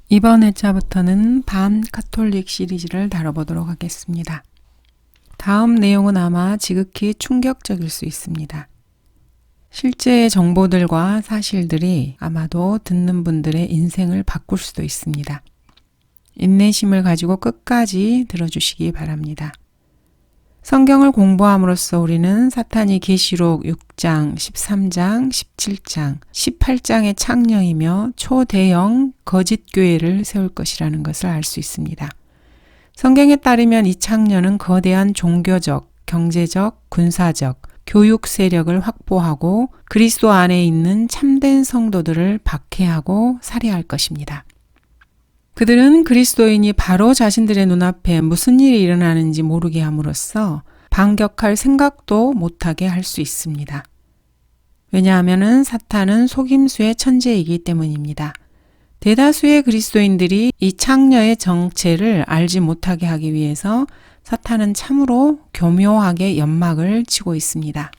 이번 회차부터는 반카톨릭 시리즈를 다뤄보도록 하겠습니다. 다음 내용은 아마 지극히 충격적일 수 있습니다. 실제의 정보들과 사실들이 아마도 듣는 분들의 인생을 바꿀 수도 있습니다. 인내심을 가지고 끝까지 들어주시기 바랍니다. 성경을 공부함으로써 우리는 사탄이 계시록 6장, 13장, 17장, 18장의 창녀이며 초대형 거짓 교회를 세울 것이라는 것을 알 수 있습니다. 성경에 따르면 이 창녀는 거대한 종교적, 경제적, 군사적, 교육 세력을 확보하고 그리스도 안에 있는 참된 성도들을 박해하고 살해할 것입니다. 그들은 그리스도인이 바로 자신들의 눈앞에 무슨 일이 일어나는지 모르게 함으로써 반격할 생각도 못하게 할 수 있습니다. 왜냐하면 사탄은 속임수의 천재이기 때문입니다. 대다수의 그리스도인들이 이 창녀의 정체를 알지 못하게 하기 위해서 사탄은 참으로 교묘하게 연막을 치고 있습니다.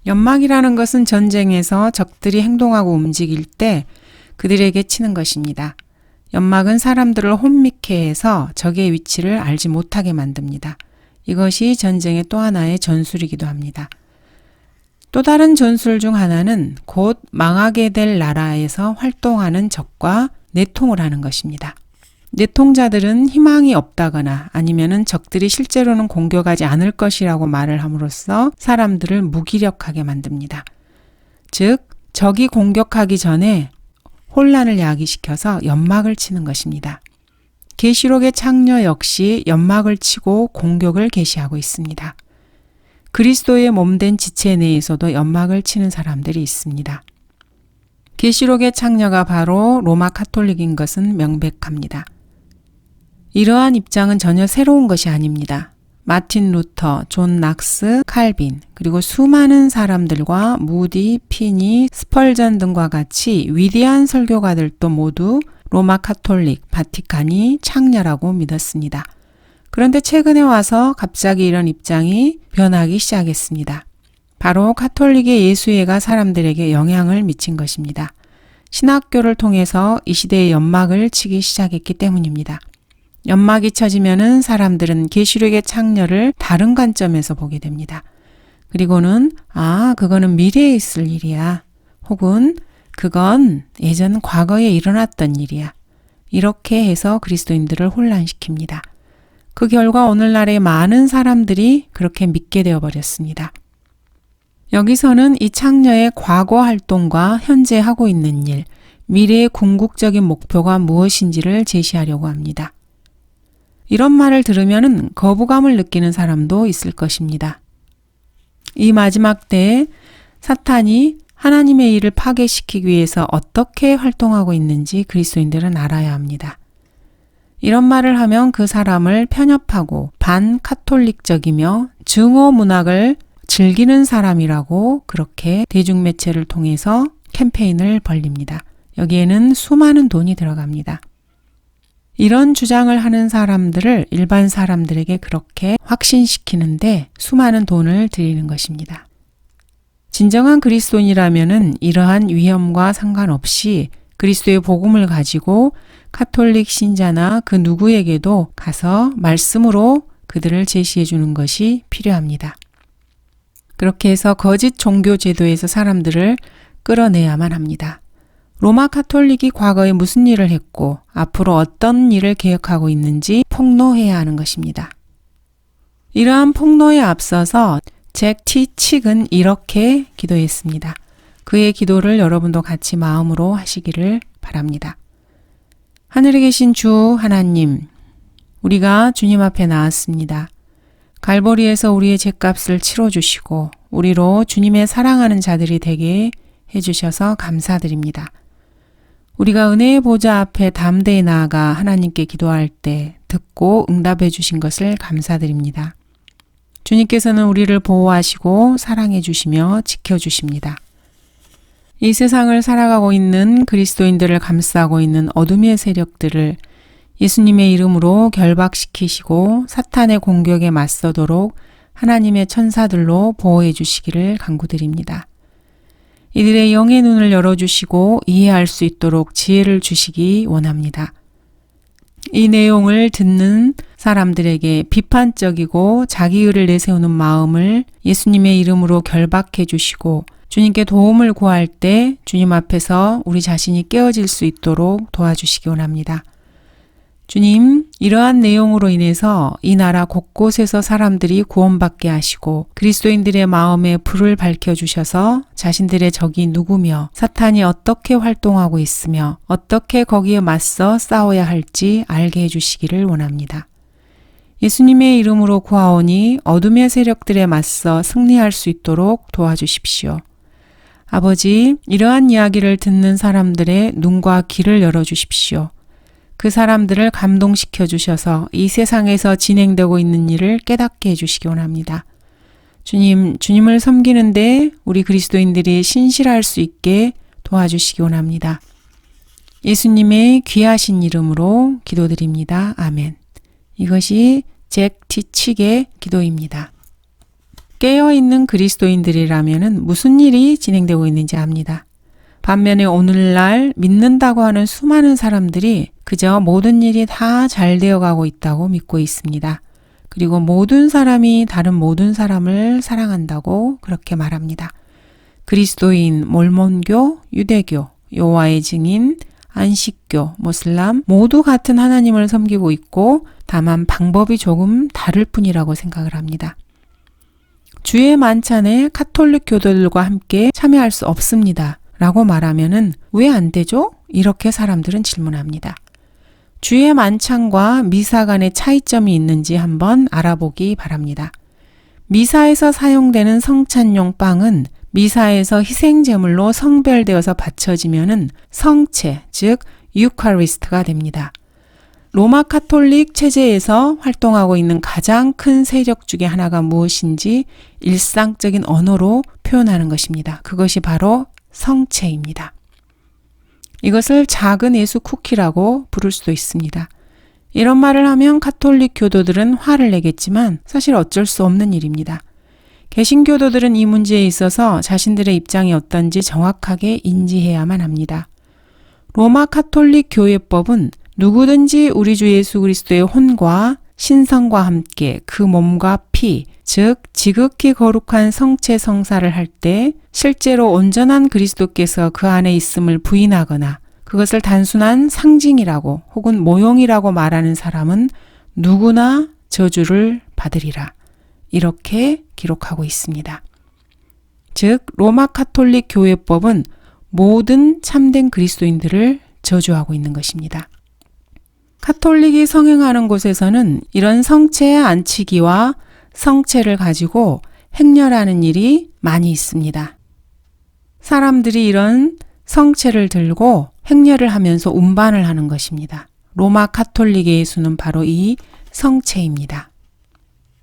연막이라는 것은 전쟁에서 적들이 행동하고 움직일 때 그들에게 치는 것입니다. 연막은 사람들을 혼미케 해서 적의 위치를 알지 못하게 만듭니다. 이것이 전쟁의 또 하나의 전술이기도 합니다. 또 다른 전술 중 하나는 곧 망하게 될 나라에서 활동하는 적과 내통을 하는 것입니다. 내통자들은 희망이 없다거나 아니면 적들이 실제로는 공격하지 않을 것이라고 말을 함으로써 사람들을 무기력하게 만듭니다. 즉, 적이 공격하기 전에 혼란을 야기시켜서 연막을 치는 것입니다. 계시록의 창녀 역시 연막을 치고 공격을 개시하고 있습니다. 그리스도의 몸된 지체 내에서도 연막을 치는 사람들이 있습니다. 계시록의 창녀가 바로 로마 카톨릭인 것은 명백합니다. 이러한 입장은 전혀 새로운 것이 아닙니다. 마틴 루터, 존 낙스, 칼빈, 그리고 수많은 사람들과 무디, 피니, 스펄전 등과 같이 위대한 설교가들도 모두 로마 카톨릭, 바티칸이 창녀라고 믿었습니다. 그런데 최근에 와서 갑자기 이런 입장이 변하기 시작했습니다. 바로 카톨릭의 예수회가 사람들에게 영향을 미친 것입니다. 신학교를 통해서 이 시대의 연막을 치기 시작했기 때문입니다. 연막이 쳐지면은 사람들은 계시록의 창녀를 다른 관점에서 보게 됩니다. 그리고는 그거는 미래에 있을 일이야. 혹은 그건 예전 과거에 일어났던 일이야. 이렇게 해서 그리스도인들을 혼란시킵니다. 그 결과 오늘날의 많은 사람들이 그렇게 믿게 되어버렸습니다. 여기서는 이 창녀의 과거 활동과 현재 하고 있는 일, 미래의 궁극적인 목표가 무엇인지를 제시하려고 합니다. 이런 말을 들으면 거부감을 느끼는 사람도 있을 것입니다. 이 마지막 때에 사탄이 하나님의 일을 파괴시키기 위해서 어떻게 활동하고 있는지 그리스도인들은 알아야 합니다. 이런 말을 하면 그 사람을 편협하고 반카톨릭적이며 증오 문학을 즐기는 사람이라고 그렇게 대중매체를 통해서 캠페인을 벌립니다. 여기에는 수많은 돈이 들어갑니다. 이런 주장을 하는 사람들을 일반 사람들에게 그렇게 확신시키는데 수많은 돈을 들이는 것입니다. 진정한 그리스도인이라면은 이러한 위험과 상관없이 그리스도의 복음을 가지고 카톨릭 신자나 그 누구에게도 가서 말씀으로 그들을 제시해 주는 것이 필요합니다. 그렇게 해서 거짓 종교 제도에서 사람들을 끌어내야만 합니다. 로마 카톨릭이 과거에 무슨 일을 했고 앞으로 어떤 일을 계획하고 있는지 폭로해야 하는 것입니다. 이러한 폭로에 앞서서 잭 티 칙은 이렇게 기도했습니다. 그의 기도를 여러분도 같이 마음으로 하시기를 바랍니다. 하늘에 계신 주 하나님, 우리가 주님 앞에 나왔습니다. 갈보리에서 우리의 죗값을 치러주시고 우리로 주님의 사랑하는 자들이 되게 해주셔서 감사드립니다. 우리가 은혜의 보좌 앞에 담대히 나아가 하나님께 기도할 때 듣고 응답해 주신 것을 감사드립니다. 주님께서는 우리를 보호하시고 사랑해 주시며 지켜주십니다. 이 세상을 살아가고 있는 그리스도인들을 감싸고 있는 어둠의 세력들을 예수님의 이름으로 결박시키시고 사탄의 공격에 맞서도록 하나님의 천사들로 보호해 주시기를 간구드립니다. 이들의 영의 눈을 열어주시고 이해할 수 있도록 지혜를 주시기 원합니다. 이 내용을 듣는 사람들에게 비판적이고 자기의를 내세우는 마음을 예수님의 이름으로 결박해 주시고 주님께 도움을 구할 때 주님 앞에서 우리 자신이 깨어질 수 있도록 도와주시기 원합니다. 주님, 이러한 내용으로 인해서 이 나라 곳곳에서 사람들이 구원받게 하시고 그리스도인들의 마음에 불을 밝혀주셔서 자신들의 적이 누구며 사탄이 어떻게 활동하고 있으며 어떻게 거기에 맞서 싸워야 할지 알게 해주시기를 원합니다. 예수님의 이름으로 구하오니 어둠의 세력들에 맞서 승리할 수 있도록 도와주십시오. 아버지, 이러한 이야기를 듣는 사람들의 눈과 귀를 열어주십시오. 그 사람들을 감동시켜 주셔서 이 세상에서 진행되고 있는 일을 깨닫게 해주시기 원합니다. 주님을 섬기는데 우리 그리스도인들이 신실할 수 있게 도와주시기 원합니다. 예수님의 귀하신 이름으로 기도드립니다. 아멘. 이것이 잭 티칙의 기도입니다. 깨어있는 그리스도인들이라면 무슨 일이 진행되고 있는지 압니다. 반면에 오늘날 믿는다고 하는 수많은 사람들이 그저 모든 일이 다 잘 되어가고 있다고 믿고 있습니다. 그리고 모든 사람이 다른 모든 사람을 사랑한다고 그렇게 말합니다. 그리스도인, 몰몬교, 유대교, 여호와의 증인, 안식교, 모슬람 모두 같은 하나님을 섬기고 있고 다만 방법이 조금 다를 뿐이라고 생각을 합니다. 주의 만찬에 카톨릭 교도들과 함께 참여할 수 없습니다. 라고 말하면은 왜 안 되죠? 이렇게 사람들은 질문합니다. 주의 만찬과 미사 간의 차이점이 있는지 한번 알아보기 바랍니다. 미사에서 사용되는 성찬용 빵은 미사에서 희생제물로 성별되어서 바쳐지면은 성체, 즉 유카리스트가 됩니다. 로마 카톨릭 체제에서 활동하고 있는 가장 큰 세력 중에 하나가 무엇인지 일상적인 언어로 표현하는 것입니다. 그것이 바로 성체입니다. 이것을 작은 예수 쿠키라고 부를 수도 있습니다. 이런 말을 하면 카톨릭 교도들은 화를 내겠지만 사실 어쩔 수 없는 일입니다. 개신교도들은 이 문제에 있어서 자신들의 입장이 어떤지 정확하게 인지해야만 합니다. 로마 카톨릭 교회법은 누구든지 우리 주 예수 그리스도의 혼과 신성과 함께 그 몸과 피, 즉 지극히 거룩한 성체 성사를 할 때 실제로 온전한 그리스도께서 그 안에 있음을 부인하거나 그것을 단순한 상징이라고 혹은 모형이라고 말하는 사람은 누구나 저주를 받으리라. 이렇게 기록하고 있습니다. 즉 로마 카톨릭 교회법은 모든 참된 그리스도인들을 저주하고 있는 것입니다. 카톨릭이 성행하는 곳에서는 이런 성체의 안치기와 성체를 가지고 행렬하는 일이 많이 있습니다. 사람들이 이런 성체를 들고 행렬을 하면서 운반을 하는 것입니다. 로마 카톨릭의 예수는 바로 이 성체입니다.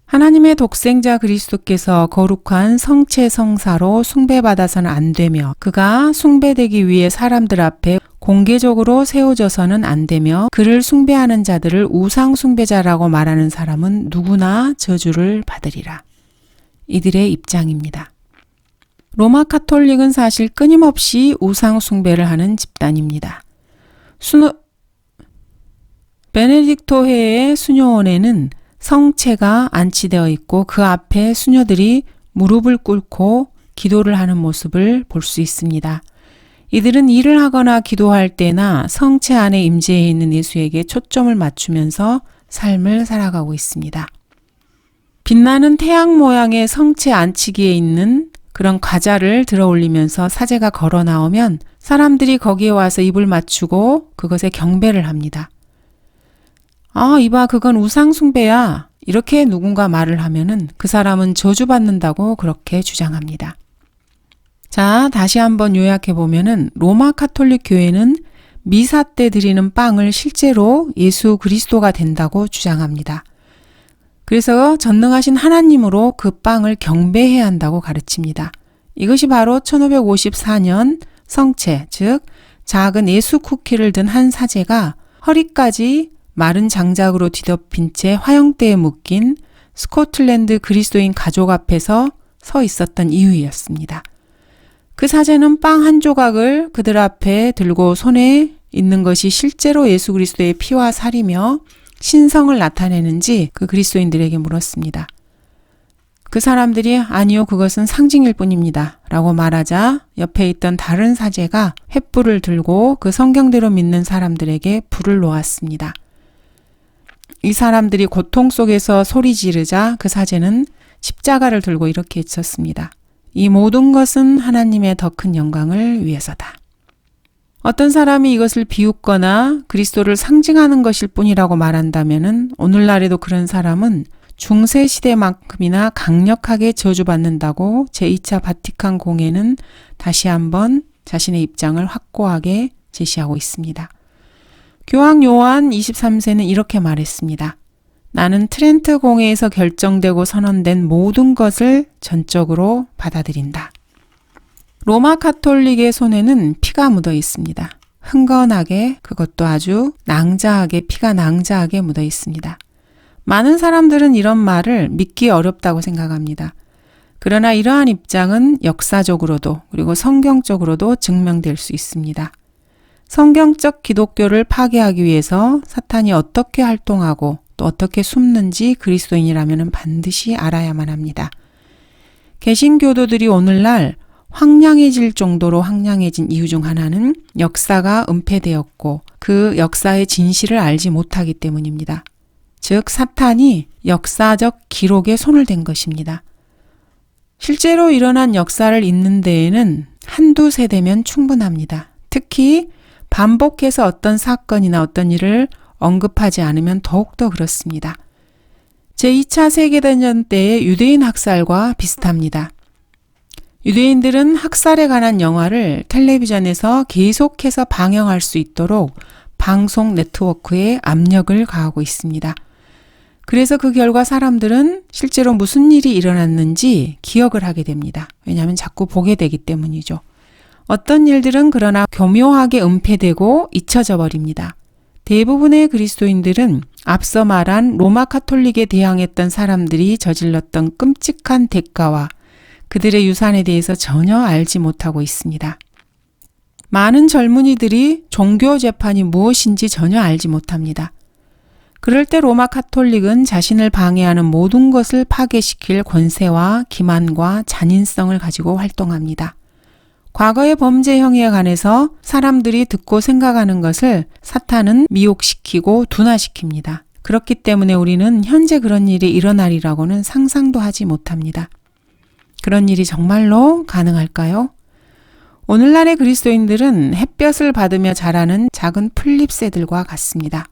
하나님의 독생자 그리스도께서 거룩한 성체 성사로 숭배받아서는 안 되며 그가 숭배되기 위해 사람들 앞에 공개적으로 세워져서는 안 되며 그를 숭배하는 자들을 우상 숭배자라고 말하는 사람은 누구나 저주를 받으리라. 이들의 입장입니다. 로마 카톨릭은 사실 끊임없이 우상 숭배를 하는 집단입니다. 베네딕토회의 수녀원에는 성체가 안치되어 있고 그 앞에 수녀들이 무릎을 꿇고 기도를 하는 모습을 볼 수 있습니다. 이들은 일을 하거나 기도할 때나 성체 안에 임재해 있는 예수에게 초점을 맞추면서 삶을 살아가고 있습니다. 빛나는 태양 모양의 성체 안치기에 있는 그런 과자를 들어 올리면서 사제가 걸어 나오면 사람들이 거기에 와서 입을 맞추고 그것에 경배를 합니다. 이봐, 그건 우상숭배야. 이렇게 누군가 말을 하면은 그 사람은 저주받는다고 그렇게 주장합니다. 자, 다시 한번 요약해 보면은 로마 카톨릭 교회는 미사 때 드리는 빵을 실제로 예수 그리스도가 된다고 주장합니다. 그래서 전능하신 하나님으로 그 빵을 경배해야 한다고 가르칩니다. 이것이 바로 1554년 성체, 즉 작은 예수 쿠키를 든 한 사제가 허리까지 마른 장작으로 뒤덮인 채 화형대에 묶인 스코틀랜드 그리스도인 가족 앞에서 서 있었던 이유였습니다. 그 사제는 빵 한 조각을 그들 앞에 들고 손에 있는 것이 실제로 예수 그리스도의 피와 살이며 신성을 나타내는지 그 그리스도인들에게 물었습니다. 그 사람들이 아니요, 그것은 상징일 뿐입니다 라고 말하자 옆에 있던 다른 사제가 횃불을 들고 그 성경대로 믿는 사람들에게 불을 놓았습니다. 이 사람들이 고통 속에서 소리 지르자 그 사제는 십자가를 들고 이렇게 외쳤습니다. 이 모든 것은 하나님의 더 큰 영광을 위해서다. 어떤 사람이 이것을 비웃거나 그리스도를 상징하는 것일 뿐이라고 말한다면 오늘날에도 그런 사람은 중세시대만큼이나 강력하게 저주받는다고 제2차 바티칸 공회는 다시 한번 자신의 입장을 확고하게 제시하고 있습니다. 교황 요한 23세는 이렇게 말했습니다. 나는 트렌트 공회에서 결정되고 선언된 모든 것을 전적으로 받아들인다. 로마 카톨릭의 손에는 피가 묻어 있습니다. 흥건하게, 그것도 아주 낭자하게, 피가 낭자하게 묻어 있습니다. 많은 사람들은 이런 말을 믿기 어렵다고 생각합니다. 그러나 이러한 입장은 역사적으로도 그리고 성경적으로도 증명될 수 있습니다. 성경적 기독교를 파괴하기 위해서 사탄이 어떻게 활동하고 또 어떻게 숨는지 그리스도인이라면 반드시 알아야만 합니다. 개신교도들이 오늘날 황량해질 정도로 황량해진 이유 중 하나는 역사가 은폐되었고 그 역사의 진실을 알지 못하기 때문입니다. 즉 사탄이 역사적 기록에 손을 댄 것입니다. 실제로 일어난 역사를 읽는 데에는 한두 세대면 충분합니다. 특히 반복해서 어떤 사건이나 어떤 일을 언급하지 않으면 더욱더 그렇습니다. 제2차 세계대전 때의 유대인 학살과 비슷합니다. 유대인들은 학살에 관한 영화를 텔레비전에서 계속해서 방영할 수 있도록 방송 네트워크에 압력을 가하고 있습니다. 그래서 그 결과 사람들은 실제로 무슨 일이 일어났는지 기억을 하게 됩니다. 왜냐하면 자꾸 보게 되기 때문이죠. 어떤 일들은 그러나 교묘하게 은폐되고 잊혀져 버립니다. 대부분의 그리스도인들은 앞서 말한 로마 카톨릭에 대항했던 사람들이 저질렀던 끔찍한 대가와 그들의 유산에 대해서 전혀 알지 못하고 있습니다. 많은 젊은이들이 종교 재판이 무엇인지 전혀 알지 못합니다. 그럴 때 로마 카톨릭은 자신을 방해하는 모든 것을 파괴시킬 권세와 기만과 잔인성을 가지고 활동합니다. 과거의 범죄 행위에 관해서 사람들이 듣고 생각하는 것을 사탄은 미혹시키고 둔화시킵니다. 그렇기 때문에 우리는 현재 그런 일이 일어나리라고는 상상도 하지 못합니다. 그런 일이 정말로 가능할까요? 오늘날의 그리스도인들은 햇볕을 받으며 자라는 작은 풀잎새들과 같습니다.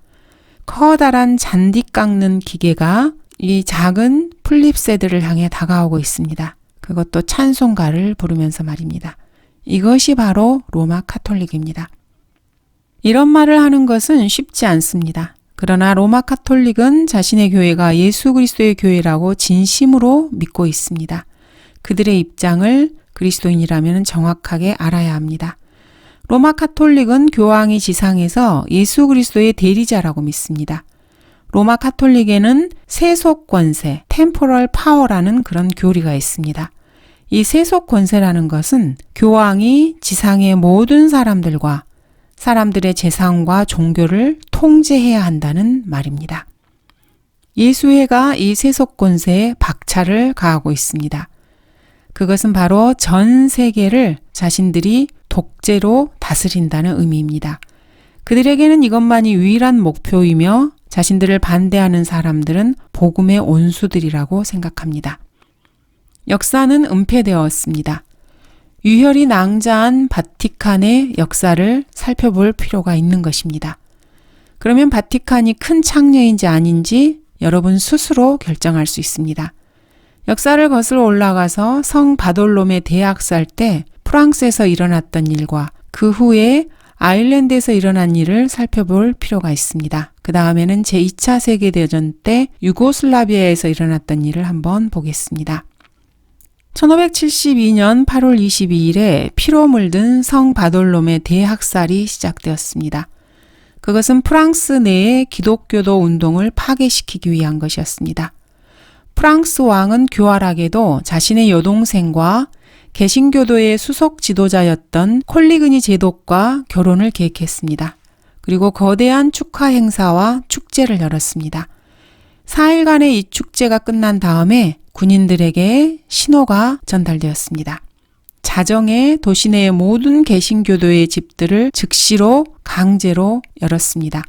커다란 잔디 깎는 기계가 이 작은 풀잎새들을 향해 다가오고 있습니다. 그것도 찬송가를 부르면서 말입니다. 이것이 바로 로마 카톨릭입니다. 이런 말을 하는 것은 쉽지 않습니다. 그러나 로마 카톨릭은 자신의 교회가 예수 그리스도의 교회라고 진심으로 믿고 있습니다. 그들의 입장을 그리스도인이라면 정확하게 알아야 합니다. 로마 카톨릭은 교황이 지상에서 예수 그리스도의 대리자라고 믿습니다. 로마 카톨릭에는 세속 권세, 템포럴 파워라는 그런 교리가 있습니다. 이 세속 권세라는 것은 교황이 지상의 모든 사람들과 사람들의 재산과 종교를 통제해야 한다는 말입니다. 예수회가 이 세속 권세에 박차를 가하고 있습니다. 그것은 바로 전 세계를 자신들이 독재로 다스린다는 의미입니다. 그들에게는 이것만이 유일한 목표이며 자신들을 반대하는 사람들은 복음의 온수들이라고 생각합니다. 역사는 은폐되었습니다. 유혈이 낭자한 바티칸의 역사를 살펴볼 필요가 있는 것입니다. 그러면 바티칸이 큰 창녀인지 아닌지 여러분 스스로 결정할 수 있습니다. 역사를 거슬러 올라가서 성 바돌롬의 대학살 때 프랑스에서 일어났던 일과 그 후에 아일랜드에서 일어난 일을 살펴볼 필요가 있습니다. 그 다음에는 제2차 세계대전 때 유고슬라비아에서 일어났던 일을 한번 보겠습니다. 1572년 8월 22일에 피로 물든 성 바돌롬의 대학살이 시작되었습니다. 그것은 프랑스 내의 기독교도 운동을 파괴시키기 위한 것이었습니다. 프랑스 왕은 교활하게도 자신의 여동생과 개신교도의 수석 지도자였던 콜리그니 제독과 결혼을 계획했습니다. 그리고 거대한 축하 행사와 축제를 열었습니다. 4일간의 이 축제가 끝난 다음에 군인들에게 신호가 전달되었습니다. 자정에 도시 내의 모든 개신교도의 집들을 즉시로 강제로 열었습니다.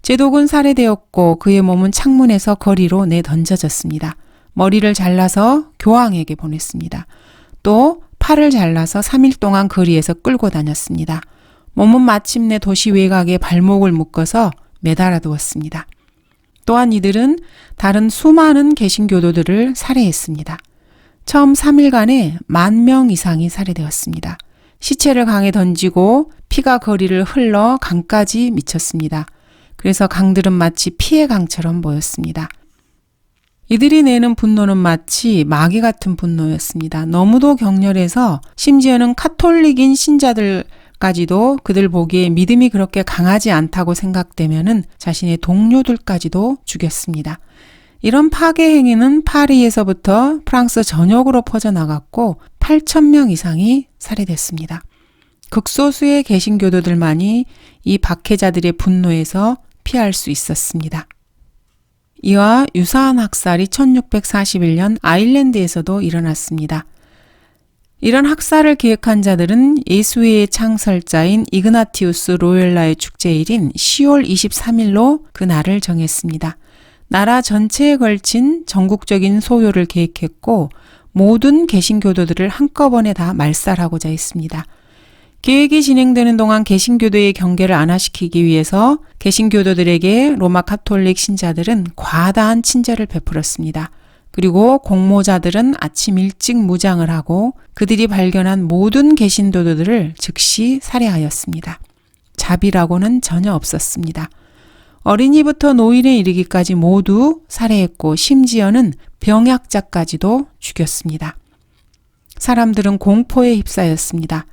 제독은 살해되었고 그의 몸은 창문에서 거리로 내던져졌습니다. 머리를 잘라서 교황에게 보냈습니다. 또 팔을 잘라서 3일 동안 거리에서 끌고 다녔습니다. 몸은 마침내 도시 외곽에 발목을 묶어서 매달아 두었습니다. 또한 이들은 다른 수많은 개신교도들을 살해했습니다. 처음 3일간에 10,000명 이상이 살해되었습니다. 시체를 강에 던지고 피가 거리를 흘러 강까지 미쳤습니다. 그래서 강들은 마치 피의 강처럼 보였습니다. 이들이 내는 분노는 마치 마귀 같은 분노였습니다. 너무도 격렬해서 심지어는 카톨릭인 신자들까지도 그들 보기에 믿음이 그렇게 강하지 않다고 생각되면은 자신의 동료들까지도 죽였습니다. 이런 파괴 행위는 파리에서부터 프랑스 전역으로 퍼져나갔고 8,000명 이상이 살해됐습니다. 극소수의 개신교도들만이 이 박해자들의 분노에서 피할 수 있었습니다. 이와 유사한 학살이 1641년 아일랜드에서도 일어났습니다. 이런 학살을 기획한 자들은 예수회의 창설자인 이그나티우스 로엘라의 축제일인 10월 23일로 그 날을 정했습니다. 나라 전체에 걸친 전국적인 소요를 계획했고 모든 개신교도들을 한꺼번에 다 말살하고자 했습니다. 계획이 진행되는 동안 개신교도의 경계를 완화시키기 위해서 개신교도들에게 로마 카톨릭 신자들은 과다한 친절을 베풀었습니다. 그리고 공모자들은 아침 일찍 무장을 하고 그들이 발견한 모든 개신교도들을 즉시 살해하였습니다. 자비라고는 전혀 없었습니다. 어린이부터 노인에 이르기까지 모두 살해했고 심지어는 병약자까지도 죽였습니다. 사람들은 공포에 휩싸였습니다.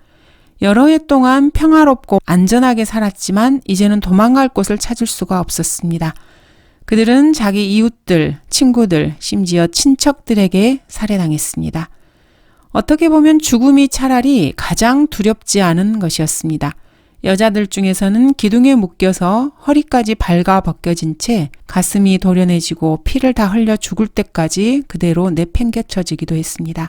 여러 해 동안 평화롭고 안전하게 살았지만 이제는 도망갈 곳을 찾을 수가 없었습니다. 그들은 자기 이웃들, 친구들, 심지어 친척들에게 살해당했습니다. 어떻게 보면 죽음이 차라리 가장 두렵지 않은 것이었습니다. 여자들 중에서는 기둥에 묶여서 허리까지 발가 벗겨진 채 가슴이 도련해지고 피를 다 흘려 죽을 때까지 그대로 내팽개쳐지기도 했습니다.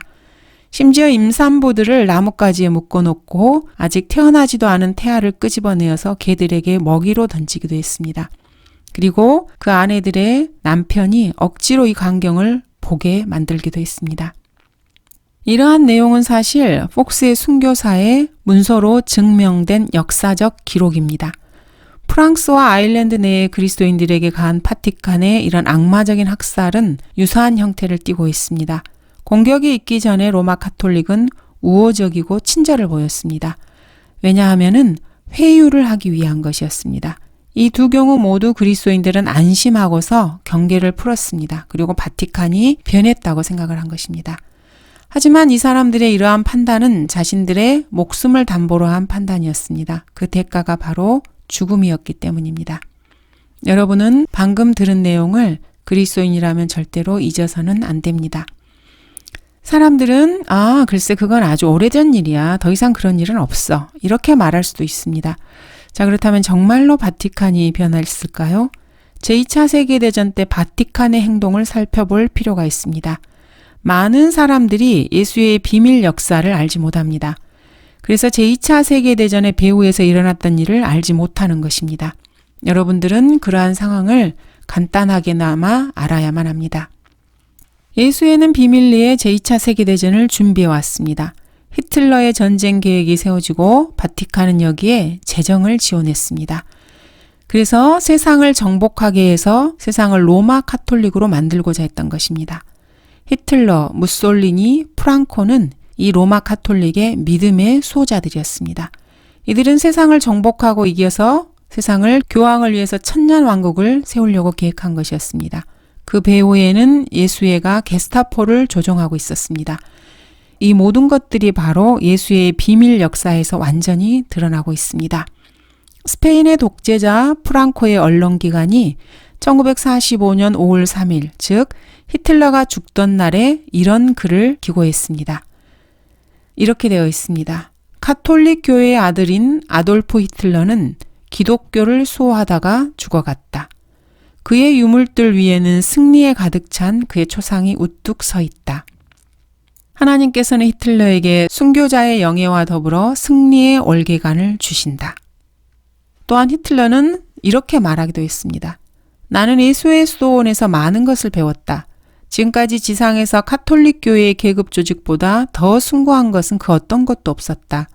심지어 임산부들을 나뭇가지에 묶어놓고 아직 태어나지도 않은 태아를 끄집어내어서 개들에게 먹이로 던지기도 했습니다. 그리고 그 아내들의 남편이 억지로 이 광경을 보게 만들기도 했습니다. 이러한 내용은 사실 폭스의 순교사의 문서로 증명된 역사적 기록입니다. 프랑스와 아일랜드 내의 그리스도인들에게 가한 바티칸의 이런 악마적인 학살은 유사한 형태를 띠고 있습니다. 공격이 있기 전에 로마 카톨릭은 우호적이고 친절을 보였습니다. 왜냐하면은 회유를 하기 위한 것이었습니다. 이 두 경우 모두 그리스도인들은 안심하고서 경계를 풀었습니다. 그리고 바티칸이 변했다고 생각을 한 것입니다. 하지만 이 사람들의 이러한 판단은 자신들의 목숨을 담보로 한 판단이었습니다. 그 대가가 바로 죽음이었기 때문입니다. 여러분은 방금 들은 내용을 그리스도인이라면 절대로 잊어서는 안 됩니다. 사람들은 글쎄 그건 아주 오래전 일이야. 더 이상 그런 일은 없어. 이렇게 말할 수도 있습니다. 자, 그렇다면 정말로 바티칸이 변했을까요? 제2차 세계대전 때 바티칸의 행동을 살펴볼 필요가 있습니다. 많은 사람들이 예수의 비밀 역사를 알지 못합니다. 그래서 제2차 세계대전의 배후에서 일어났던 일을 알지 못하는 것입니다. 여러분들은 그러한 상황을 간단하게나마 알아야만 합니다. 예수회는 비밀리에 제2차 세계대전을 준비해 왔습니다. 히틀러의 전쟁 계획이 세워지고 바티칸은 여기에 재정을 지원했습니다. 그래서 세상을 정복하게 해서 세상을 로마 카톨릭으로 만들고자 했던 것입니다. 히틀러, 무솔리니, 프랑코는 이 로마 카톨릭의 믿음의 수호자들이었습니다. 이들은 세상을 정복하고 이겨서 세상을 교황을 위해서 천년왕국을 세우려고 계획한 것이었습니다. 그 배후에는 예수회가 게스타포를 조종하고 있었습니다. 이 모든 것들이 바로 예수의 비밀 역사에서 완전히 드러나고 있습니다. 스페인의 독재자 프랑코의 언론기관이 1945년 5월 3일, 즉 히틀러가 죽던 날에 이런 글을 기고했습니다. 이렇게 되어 있습니다. 카톨릭 교회의 아들인 아돌프 히틀러는 기독교를 수호하다가 죽어갔다. 그의 유물들 위에는 승리에 가득 찬 그의 초상이 우뚝 서 있다. 하나님께서는 히틀러에게 순교자의 영예와 더불어 승리의 월계관을 주신다. 또한 히틀러는 이렇게 말하기도 했습니다. 나는 예수의 수도원에서 많은 것을 배웠다. 지금까지 지상에서 카톨릭 교회의 계급 조직보다 더 숭고한 것은 그 어떤 것도 없었다.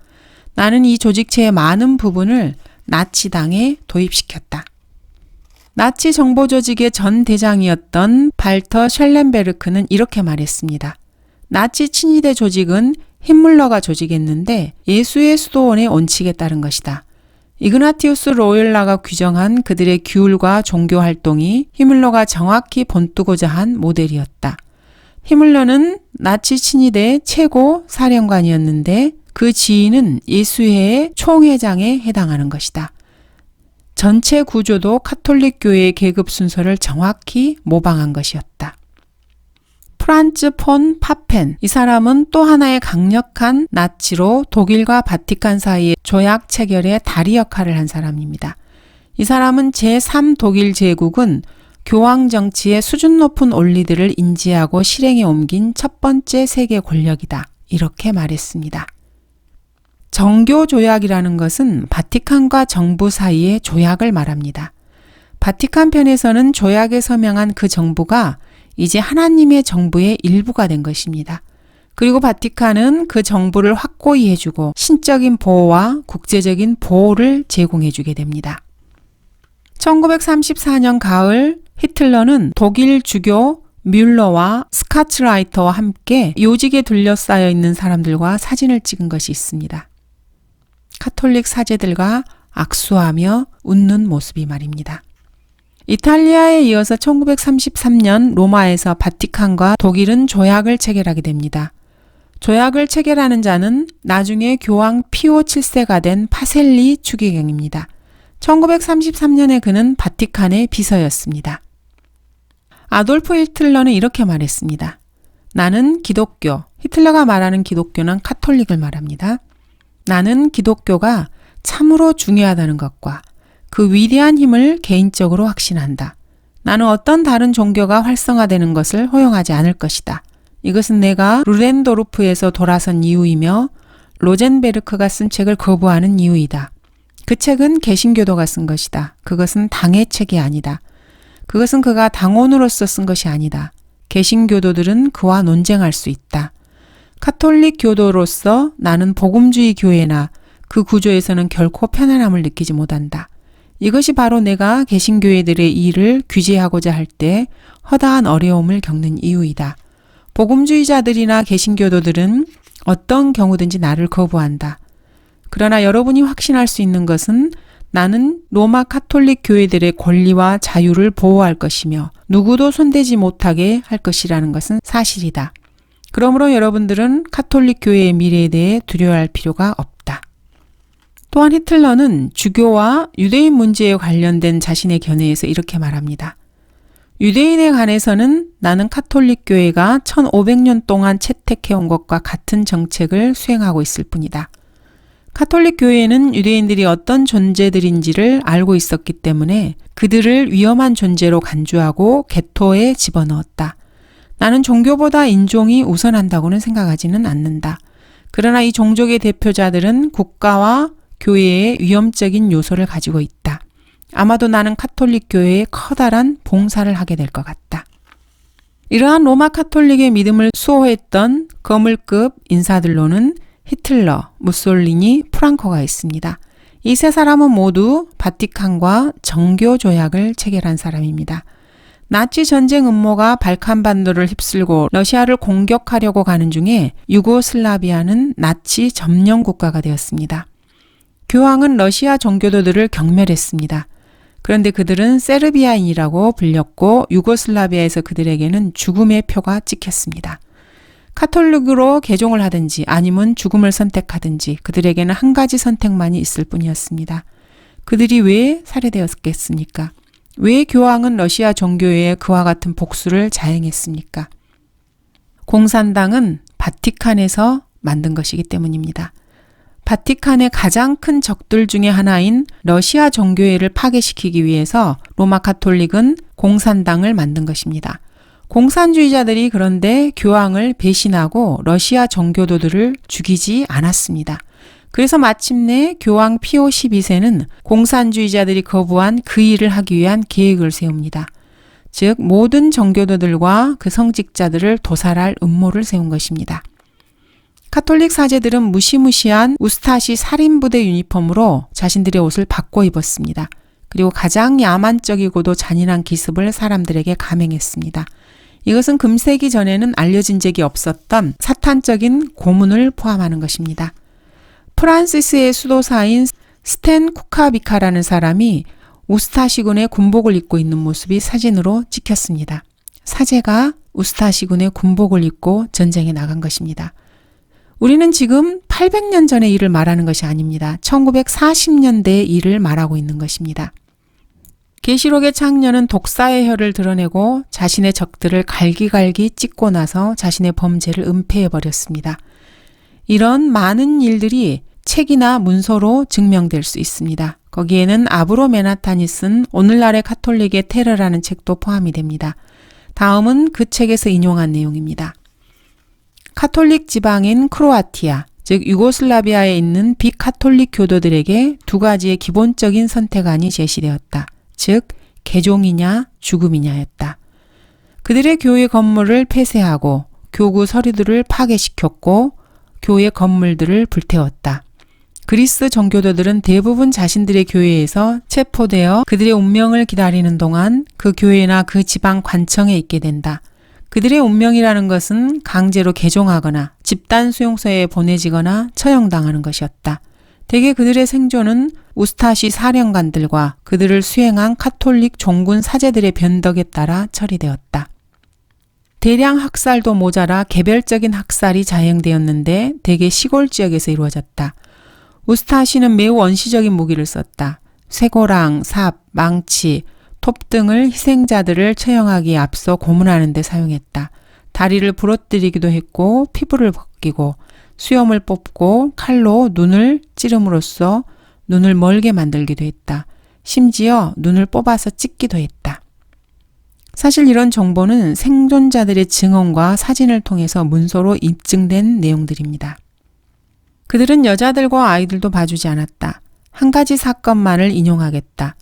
나는 이 조직체의 많은 부분을 나치당에 도입시켰다. 나치 정보 조직의 전 대장이었던 발터 셜렌베르크는 이렇게 말했습니다. 나치 친위대 조직은 힘물러가 조직했는데 예수의 수도원의 원칙에 따른 것이다. 이그나티우스 로율라가 규정한 그들의 규율과 종교 활동이 히물러가 정확히 본뜨고자 한 모델이었다. 히물러는 나치 친위대의 최고 사령관이었는데 그 지위는 예수회의 총회장에 해당하는 것이다. 전체 구조도 카톨릭 교회의 계급 순서를 정확히 모방한 것이었다. 프란츠 폰 파펜, 이 사람은 또 하나의 강력한 나치로 독일과 바티칸 사이의 조약 체결의 다리 역할을 한 사람입니다. 이 사람은 제3독일 제국은 교황 정치의 수준 높은 원리들을 인지하고 실행에 옮긴 첫 번째 세계 권력이다. 이렇게 말했습니다. 정교 조약이라는 것은 바티칸과 정부 사이의 조약을 말합니다. 바티칸 편에서는 조약에 서명한 그 정부가 이제 하나님의 정부의 일부가 된 것입니다. 그리고 바티칸은 그 정부를 확고히 해주고 신적인 보호와 국제적인 보호를 제공해주게 됩니다. 1934년 가을 히틀러는 독일 주교 뮬러와 스카츠라이터와 함께 요직에 둘러싸여 있는 사람들과 사진을 찍은 것이 있습니다. 카톨릭 사제들과 악수하며 웃는 모습이 말입니다. 이탈리아에 이어서 1933년 로마에서 바티칸과 독일은 조약을 체결하게 됩니다. 조약을 체결하는 자는 나중에 교황 피오 7세가 된 파셀리 추기경입니다. 1933년에 그는 바티칸의 비서였습니다. 아돌프 히틀러는 이렇게 말했습니다. 나는 기독교, 히틀러가 말하는 기독교는 카톨릭을 말합니다. 나는 기독교가 참으로 중요하다는 것과 그 위대한 힘을 개인적으로 확신한다. 나는 어떤 다른 종교가 활성화되는 것을 허용하지 않을 것이다. 이것은 내가 루덴도르프에서 돌아선 이유이며 로젠베르크가 쓴 책을 거부하는 이유이다. 그 책은 개신교도가 쓴 것이다. 그것은 당의 책이 아니다. 그것은 그가 당원으로서 쓴 것이 아니다. 개신교도들은 그와 논쟁할 수 있다. 카톨릭 교도로서 나는 복음주의 교회나 그 구조에서는 결코 편안함을 느끼지 못한다. 이것이 바로 내가 개신교회들의 일을 규제하고자 할 때 허다한 어려움을 겪는 이유이다. 복음주의자들이나 개신교도들은 어떤 경우든지 나를 거부한다. 그러나 여러분이 확신할 수 있는 것은 나는 로마 카톨릭 교회들의 권리와 자유를 보호할 것이며 누구도 손대지 못하게 할 것이라는 것은 사실이다. 그러므로 여러분들은 카톨릭 교회의 미래에 대해 두려워할 필요가 없다. 또한 히틀러는 주교와 유대인 문제에 관련된 자신의 견해에서 이렇게 말합니다. 유대인에 관해서는 나는 카톨릭 교회가 1500년 동안 채택해온 것과 같은 정책을 수행하고 있을 뿐이다. 카톨릭 교회는 유대인들이 어떤 존재들인지를 알고 있었기 때문에 그들을 위험한 존재로 간주하고 개토에 집어넣었다. 나는 종교보다 인종이 우선한다고는 생각하지는 않는다. 그러나 이 종족의 대표자들은 국가와 교회의 위험적인 요소를 가지고 있다. 아마도 나는 카톨릭 교회에 커다란 봉사를 하게 될 것 같다. 이러한 로마 카톨릭의 믿음을 수호했던 거물급 인사들로는 히틀러, 무솔리니, 프랑코가 있습니다. 이 세 사람은 모두 바티칸과 정교 조약을 체결한 사람입니다. 나치 전쟁 음모가 발칸반도를 휩쓸고 러시아를 공격하려고 가는 중에 유고슬라비아는 나치 점령 국가가 되었습니다. 교황은 러시아 종교도들을 경멸했습니다. 그런데 그들은 세르비아인이라고 불렸고 유고슬라비아에서 그들에게는 죽음의 표가 찍혔습니다. 카톨릭으로 개종을 하든지 아니면 죽음을 선택하든지 그들에게는 한 가지 선택만이 있을 뿐이었습니다. 그들이 왜 살해되었겠습니까? 왜 교황은 러시아 종교에 그와 같은 복수를 자행했습니까? 공산당은 바티칸에서 만든 것이기 때문입니다. 바티칸의 가장 큰 적들 중에 하나인 러시아 정교회를 파괴시키기 위해서 로마 가톨릭은 공산당을 만든 것입니다. 공산주의자들이 그런데 교황을 배신하고 러시아 정교도들을 죽이지 않았습니다. 그래서 마침내 교황 피오 12세는 공산주의자들이 거부한 그 일을 하기 위한 계획을 세웁니다. 즉 모든 정교도들과 그 성직자들을 도살할 음모를 세운 것입니다. 가톨릭 사제들은 무시무시한 우스타시 살인부대 유니폼으로 자신들의 옷을 바꿔 입었습니다. 그리고 가장 야만적이고도 잔인한 기습을 사람들에게 감행했습니다. 이것은 금세기 전에는 알려진 적이 없었던 사탄적인 고문을 포함하는 것입니다. 프란시스의 수도사인 스탠 쿠카비카라는 사람이 우스타시군의 군복을 입고 있는 모습이 사진으로 찍혔습니다. 사제가 우스타시군의 군복을 입고 전쟁에 나간 것입니다. 우리는 지금 800년 전의 일을 말하는 것이 아닙니다. 1940년대의 일을 말하고 있는 것입니다. 계시록의 창녀는 독사의 혀를 드러내고 자신의 적들을 갈기갈기 찢고 나서 자신의 범죄를 은폐해버렸습니다. 이런 많은 일들이 책이나 문서로 증명될 수 있습니다. 거기에는 아브로 메나탄이 쓴 오늘날의 가톨릭의 테러라는 책도 포함이 됩니다. 다음은 그 책에서 인용한 내용입니다. 가톨릭 지방인 크로아티아, 즉 유고슬라비아에 있는 비카톨릭 교도들에게 두 가지의 기본적인 선택안이 제시되었다. 즉 개종이냐 죽음이냐였다. 그들의 교회 건물을 폐쇄하고 교구 서리들을 파괴시켰고 교회 건물들을 불태웠다. 그리스 정교도들은 대부분 자신들의 교회에서 체포되어 그들의 운명을 기다리는 동안 그 교회나 그 지방 관청에 있게 된다. 그들의 운명이라는 것은 강제로 개종하거나 집단 수용소에 보내지거나 처형당하는 것이었다. 대개 그들의 생존은 우스타시 사령관들과 그들을 수행한 가톨릭 종군 사제들의 변덕에 따라 처리되었다. 대량 학살도 모자라 개별적인 학살이 자행되었는데 대개 시골 지역에서 이루어졌다. 우스타시는 매우 원시적인 무기를 썼다. 쇠고랑, 삽, 망치, 톱 등을 희생자들을 처형하기에 앞서 고문하는 데 사용했다. 다리를 부러뜨리기도 했고 피부를 벗기고 수염을 뽑고 칼로 눈을 찌름으로써 눈을 멀게 만들기도 했다. 심지어 눈을 뽑아서 찢기도 했다. 사실 이런 정보는 생존자들의 증언과 사진을 통해서 문서로 입증된 내용들입니다. 그들은 여자들과 아이들도 봐주지 않았다. 한 가지 사건만을 인용하겠다.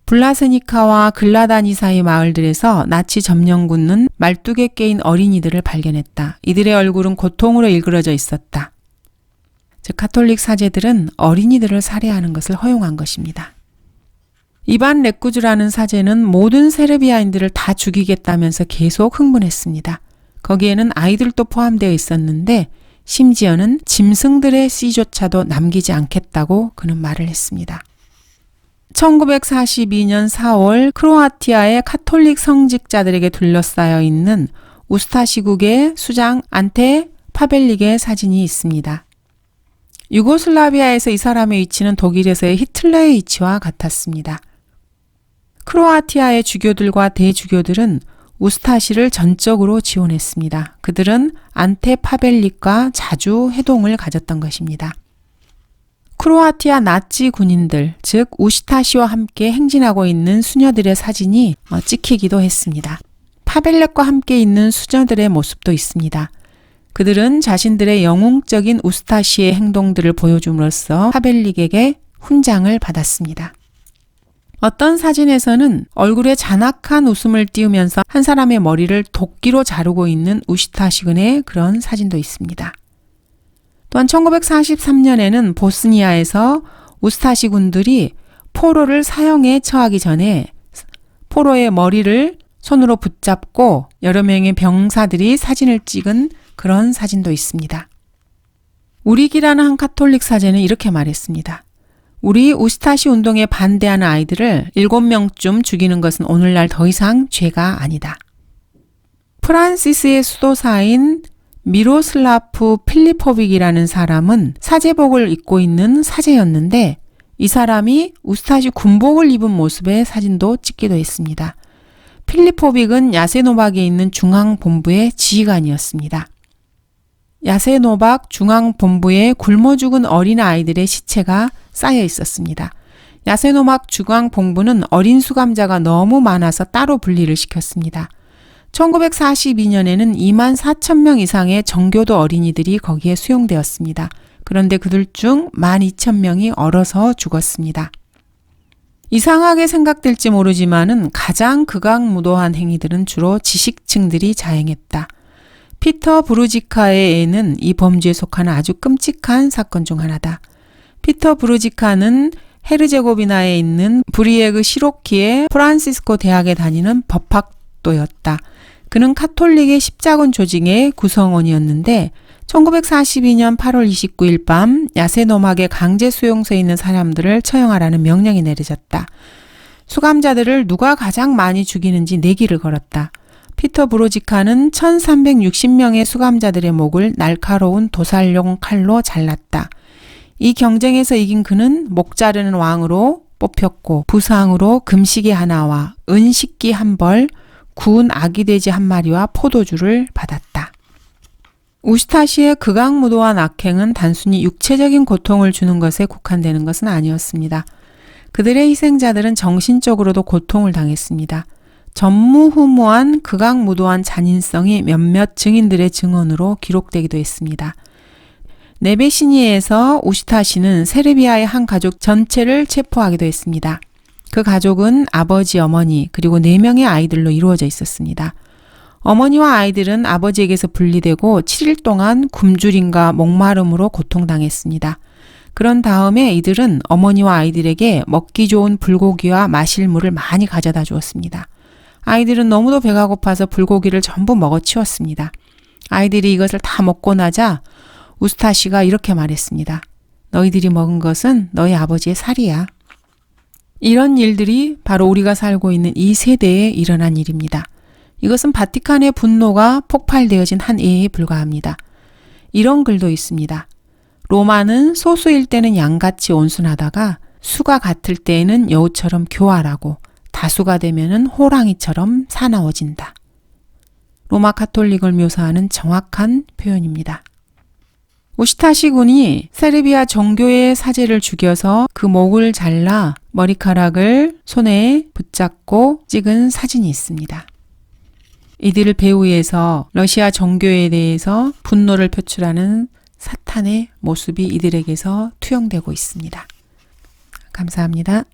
블라스니카와 글라다니 사이 마을들에서 나치 점령군은 12개 깨인 어린이들을 발견했다. 이들의 얼굴은 고통으로 일그러져 있었다. 즉 가톨릭 사제들은 어린이들을 살해하는 것을 허용한 것입니다. 이반 레꾸즈라는 사제는 모든 세르비아인들을 다 죽이겠다면서 계속 흥분했습니다. 거기에는 아이들도 포함되어 있었는데 심지어는 짐승들의 씨조차도 남기지 않겠다고 그는 말을 했습니다. 1942년 4월 크로아티아의 가톨릭 성직자들에게 둘러싸여 있는 우스타시국의 수장 안테 파벨릭의 사진이 있습니다. 유고슬라비아에서 이 사람의 위치는 독일에서의 히틀러의 위치와 같았습니다. 크로아티아의 주교들과 대주교들은 우스타시를 전적으로 지원했습니다. 그들은 안테 파벨릭과 자주 회동을 가졌던 것입니다. 크로아티아 나치 군인들, 즉 우스타시와 함께 행진하고 있는 수녀들의 사진이 찍히기도 했습니다. 파벨렉과 함께 있는 수녀들의 모습도 있습니다. 그들은 자신들의 영웅적인 우스타시의 행동들을 보여줌으로써 파벨릭에게 훈장을 받았습니다. 어떤 사진에서는 얼굴에 잔악한 웃음을 띄우면서 한 사람의 머리를 도끼로 자르고 있는 우스타시군의 그런 사진도 있습니다. 또한 1943년에는 보스니아에서 우스타시 군들이 포로를 사형에 처하기 전에 포로의 머리를 손으로 붙잡고 여러 명의 병사들이 사진을 찍은 그런 사진도 있습니다. 우리기라는 한 가톨릭 사제는 이렇게 말했습니다. 우리 우스타시 운동에 반대하는 아이들을 7명쯤 죽이는 것은 오늘날 더 이상 죄가 아니다. 프란시스의 수도사인 미로슬라프 필리포빅이라는 사람은 사제복을 입고 있는 사제였는데 이 사람이 우스타시 군복을 입은 모습의 사진도 찍기도 했습니다. 필리포빅은 야세노박에 있는 중앙본부의 지휘관이었습니다. 야세노박 중앙본부에 굶어 죽은 어린 아이들의 시체가 쌓여 있었습니다. 야세노박 중앙본부는 어린 수감자가 너무 많아서 따로 분리를 시켰습니다. 1942년에는 2만 4천 명 이상의 정교도 어린이들이 거기에 수용되었습니다. 그런데 그들 중 12,000명이 얼어서 죽었습니다. 이상하게 생각될지 모르지만은 가장 극악무도한 행위들은 주로 지식층들이 자행했다. 피터 브루지카의 애는 이 범죄에 속하는 아주 끔찍한 사건 중 하나다. 피터 브루지카는 헤르제고비나에 있는 브리에그 시로키의 프란시스코 대학에 다니는 법학도였다. 그는 카톨릭의 십자군 조직의 구성원이었는데 1942년 8월 29일 밤 야세노막의 강제 수용소에 있는 사람들을 처형하라는 명령이 내려졌다. 수감자들을 누가 가장 많이 죽이는지 내기를 걸었다. 피터 브로지카는 1360명의 수감자들의 목을 날카로운 도살용 칼로 잘랐다. 이 경쟁에서 이긴 그는 목 자르는 왕으로 뽑혔고 부상으로 금시계 하나와 은식기 한 벌, 구운 아기 돼지 한 마리와 포도주를 받았다. 우슈타시의 극악무도한 악행은 단순히 육체적인 고통을 주는 것에 국한되는 것은 아니었습니다. 그들의 희생자들은 정신적으로도 고통을 당했습니다. 전무후무한 극악무도한 잔인성이 몇몇 증인들의 증언으로 기록되기도 했습니다. 네베시니에서 우슈타시는 세르비아의 한 가족 전체를 체포하기도 했습니다. 그 가족은 아버지, 어머니, 그리고 4명의 아이들로 이루어져 있었습니다. 어머니와 아이들은 아버지에게서 분리되고 7일 동안 굶주림과 목마름으로 고통당했습니다. 그런 다음에 이들은 어머니와 아이들에게 먹기 좋은 불고기와 마실 물을 많이 가져다 주었습니다. 아이들은 너무도 배가 고파서 불고기를 전부 먹어치웠습니다. 아이들이 이것을 다 먹고 나자 우스타시가 이렇게 말했습니다. 너희들이 먹은 것은 너희 아버지의 살이야. 이런 일들이 바로 우리가 살고 있는 이 세대에 일어난 일입니다. 이것은 바티칸의 분노가 폭발되어진 한 예에 불과합니다. 이런 글도 있습니다. 로마는 소수일 때는 양같이 온순하다가 수가 같을 때에는 여우처럼 교활하고 다수가 되면은 호랑이처럼 사나워진다. 로마 카톨릭을 묘사하는 정확한 표현입니다. 우슈타시 군이 세르비아 정교의 사제를 죽여서 그 목을 잘라 머리카락을 손에 붙잡고 찍은 사진이 있습니다. 이들을 배후에서 러시아 정교에 대해서 분노를 표출하는 사탄의 모습이 이들에게서 투영되고 있습니다. 감사합니다.